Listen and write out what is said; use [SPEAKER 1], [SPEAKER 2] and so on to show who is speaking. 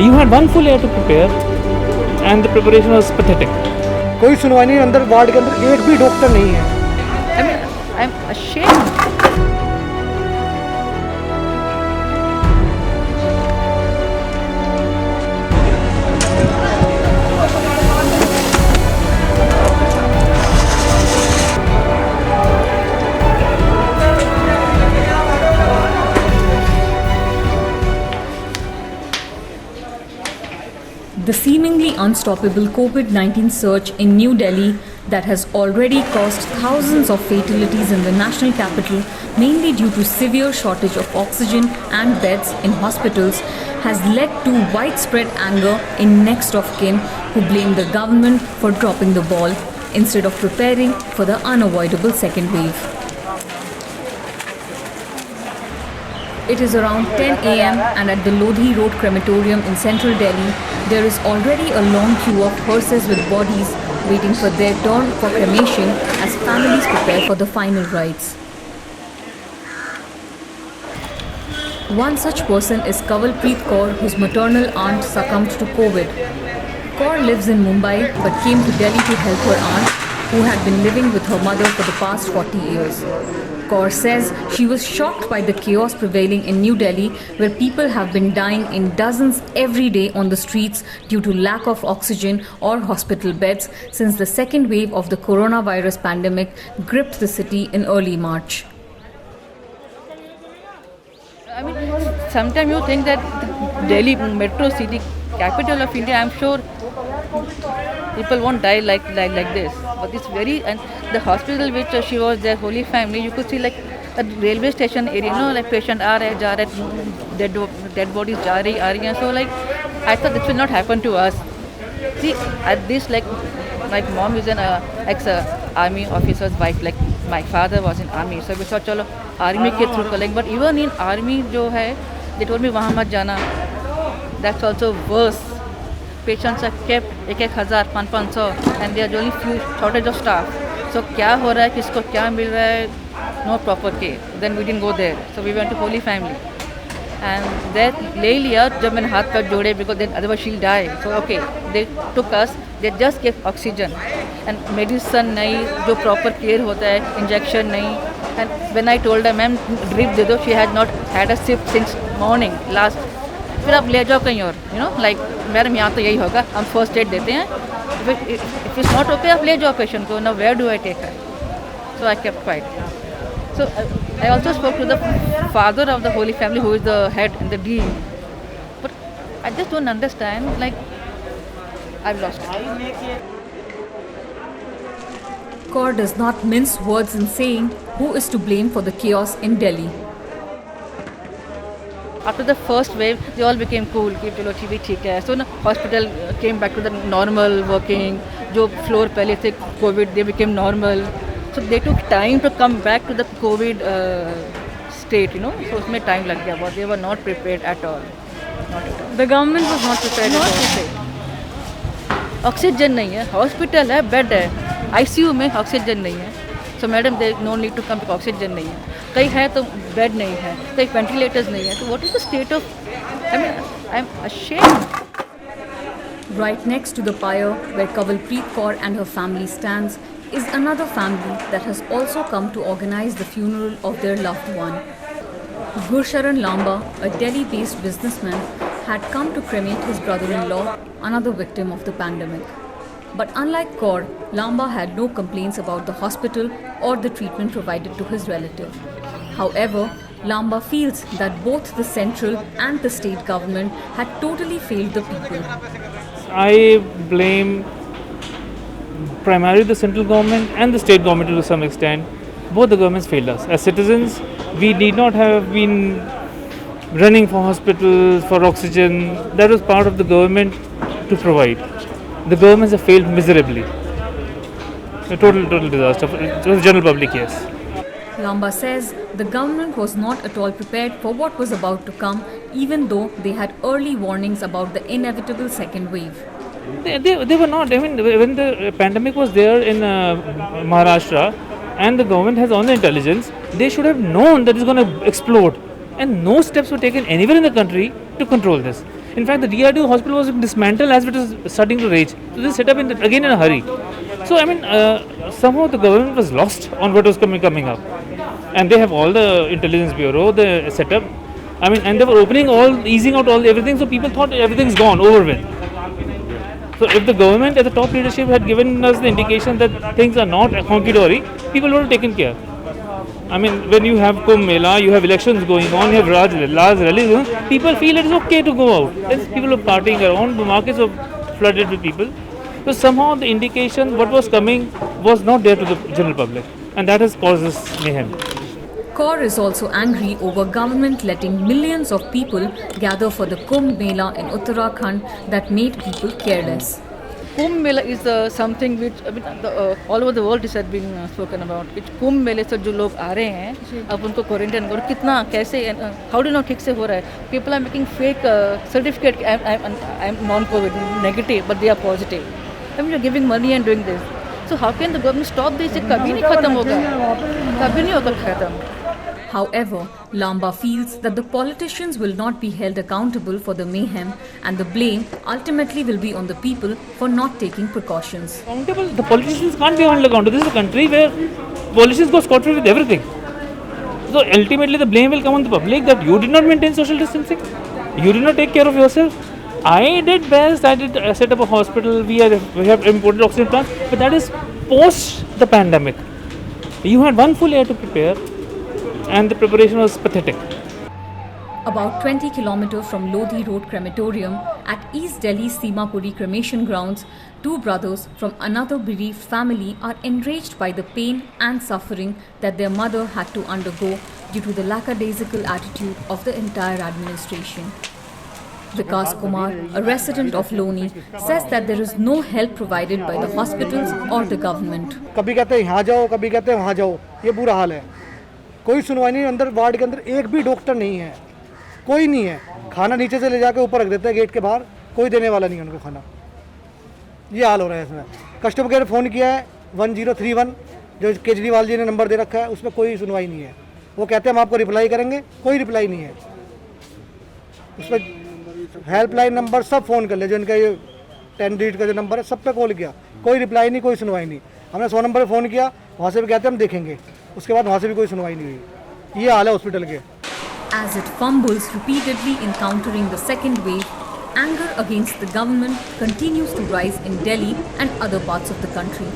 [SPEAKER 1] You had one full year to prepare, and the preparation was pathetic.
[SPEAKER 2] कोई सुनवाई नहीं, अंदर वार्ड के अंदर एक भी डॉक्टर नहीं है.
[SPEAKER 3] I mean, I'm ashamed.
[SPEAKER 4] The seemingly unstoppable COVID-19 surge in New Delhi that has already caused thousands of fatalities in the national capital, mainly due to severe shortage of oxygen and beds in hospitals, has led to widespread anger in next of kin who blame the government for dropping the ball instead of preparing for the unavoidable second wave. It is around 10 a.m. and at the Lodhi Road crematorium in central Delhi, there is already a long queue of hearses with bodies waiting for their turn for cremation as families prepare for the final rites. One such person is Kanwalpreet Kaur, whose maternal aunt succumbed to COVID. Kaur lives in Mumbai but came to Delhi to help her aunt, who had been living with her mother for the past 40 years. Kaur says she was shocked by the chaos prevailing in New Delhi, where people have been dying in dozens every day on the streets due to lack of oxygen or hospital beds since the second wave of the coronavirus pandemic gripped the city in early March.
[SPEAKER 3] I mean, sometimes you think that Delhi, metro city, capital of India, I'm sure people won't die like this. But it's very, and the hospital which she was there, Holy Family, you could see like a railway station area, like patient are ja rahe, dead bodies ja rahi. So like, I thought this will not happen to us. See, at this, like my mom is an ex-army officer's wife, like my father was in army, so we thought chalo army ke through collect. But even in army jo hai, they told me wahan mat jana. That's also worse. Patients are kept 1,000, 500, and there are only few shortage of staff. So क्या हो रहा है, किसको क्या मिल रहा है, no proper care. Then we didn't go there. So we went to Holy Family. And then ले लिया जब मैंने हाथ पैर जोड़े, because then otherwise she'll die. So okay, they took us. They just gave oxygen and medicine नहीं, जो proper care होता है, injection नहीं. And when I told her, ma'am drip दे दो, she had not had a sip since morning last. फिर आप ले जाओ कहीं और, like मैडम यहाँ तो यही होगा, हम फर्स्ट एड देते हैं, if it's not okay आप ले जाओ पेशेंट को. Now where do I take her? So I kept quiet. So I also spoke to the father of the Holy Family, who is the head and the dean, but I just don't understand, like I've lost it.
[SPEAKER 4] Kaur does not mince words in saying who is to blame for the chaos in Delhi.
[SPEAKER 3] After the first wave, they all became cool. कि चलो ठीक है. So hospital came back to the normal working. जो floor पहले थे COVID, they became normal. So they took time to come back to the COVID state, So उसमें time लग गया. But they were not prepared at all. Not at all.
[SPEAKER 4] The government was not prepared
[SPEAKER 3] Not
[SPEAKER 4] at all.
[SPEAKER 3] prepared. Oxygen नहीं है. Hospital है, bed है. ICU में oxygen नहीं है. So madam, there is no need to come because oxygen नहीं है. कहीं है तो bed नहीं है. कहीं ventilators नहीं है. So what is the state of? I mean, I'm ashamed.
[SPEAKER 4] Right next to the pyre where Kanwalpreet Kaur and her family stands is another family that has also come to organize the funeral of their loved one. Gursharan Lamba, a Delhi-based businessman, had come to cremate his brother-in-law, another victim of the pandemic. But unlike Kaur, Lamba had no complaints about the hospital or the treatment provided to his relative. However, Lamba feels that both the central and the state government had totally failed the people.
[SPEAKER 1] I blame primarily the central government and the state government to some extent. Both the governments failed us. As citizens, we need not have been running for hospitals, for oxygen. That was part of the government to provide. The governments have failed miserably. A total disaster. It was a general public, yes.
[SPEAKER 4] Lamba says the government was not at all prepared for what was about to come, even though they had early warnings about the inevitable second wave.
[SPEAKER 1] They were not. I mean, when the pandemic was there in Maharashtra and the government has all the intelligence, they should have known that it's going to explode. And no steps were taken anywhere in the country to control this. In fact, the DRDO hospital was dismantled as it was starting to rage. So they set up again in a hurry. So I mean, somehow the government was lost on what was coming up, and they have all the intelligence bureau, the setup. I mean, and they were easing out everything. So people thought everything's gone over with. So if the government at the top leadership had given us the indication that things are not honky-dory, people would have taken care. I mean, when you have Kumbh Mela, you have elections going on, you have large rallies going on, people feel it is okay to go out. There's people are partying around, the markets are flooded with people. So somehow the indication what was coming was not there to the general public, and that has caused this mayhem.
[SPEAKER 4] Kaur is also angry over government letting millions of people gather for the Kumbh Mela in Uttarakhand that made people careless.
[SPEAKER 3] Kumbh Mela is something which all over the world it has been spoken about. Which Kumbh Mela से जो लोग आ रहे हैं अब उनको quarantine करो कितना कैसे how do you know ठीक से हो रहा है? People are making fake certificate. I'm non-COVID negative, but they are positive. I mean, you're giving money and doing this. So how can the government stop this? ये कभी नहीं खत्म होगा. कभी नहीं होगा खत्म.
[SPEAKER 4] However, Lamba feels that the politicians will not be held accountable for the mayhem and the blame ultimately will be on the people for not taking precautions.
[SPEAKER 1] The politicians can't be held accountable. This is a country where politicians go scot-free with everything. So ultimately the blame will come on the public that you did not maintain social distancing. You did not take care of yourself. I did best. I did set up a hospital. We have imported oxygen plants. But that is post the pandemic. You had one full year to prepare. And the preparation was pathetic.
[SPEAKER 4] About 20 kilometers from Lodhi Road Crematorium at East Delhi's Simapuri cremation grounds, two brothers from another bereaved family are enraged by the pain and suffering that their mother had to undergo due to the lackadaisical attitude of the entire administration. Vikas Kumar, a resident of Loni, says that there is no help provided by the hospitals or the government.
[SPEAKER 2] कभी कहते हैं यहाँ जाओ, कभी कहते हैं वहाँ जाओ, ये बुरा हाल है. कोई सुनवाई नहीं. अंदर वार्ड के अंदर एक भी डॉक्टर नहीं है, कोई नहीं है. खाना नीचे से ले जाके ऊपर रख देते हैं गेट के बाहर, कोई देने वाला नहीं है उनको खाना. ये हाल हो रहा है इसमें. कस्टमर केयर फ़ोन किया है 1031 जो केजरीवाल जी ने नंबर दे रखा है, उसमें कोई सुनवाई नहीं है. वो कहते हैं हम आपको रिप्लाई करेंगे, कोई रिप्लाई नहीं है. उस पर हेल्पलाइन नंबर सब फ़ोन कर ले, जो इनका ये 10 डिजिट का जो नंबर है सब पे कॉल किया, कोई रिप्लाई नहीं, कोई सुनवाई नहीं. हमने 100 नंबर पर फ़ोन किया, वहाँ से भी कहते हैं हम देखेंगे, उसके बाद वहाँ से भी कोई सुनवाई नहीं हुई. ये हाल है हॉस्पिटल के.
[SPEAKER 4] As it fumbles repeatedly in countering the second wave, anger against the government continues to rise in Delhi and other parts of the country.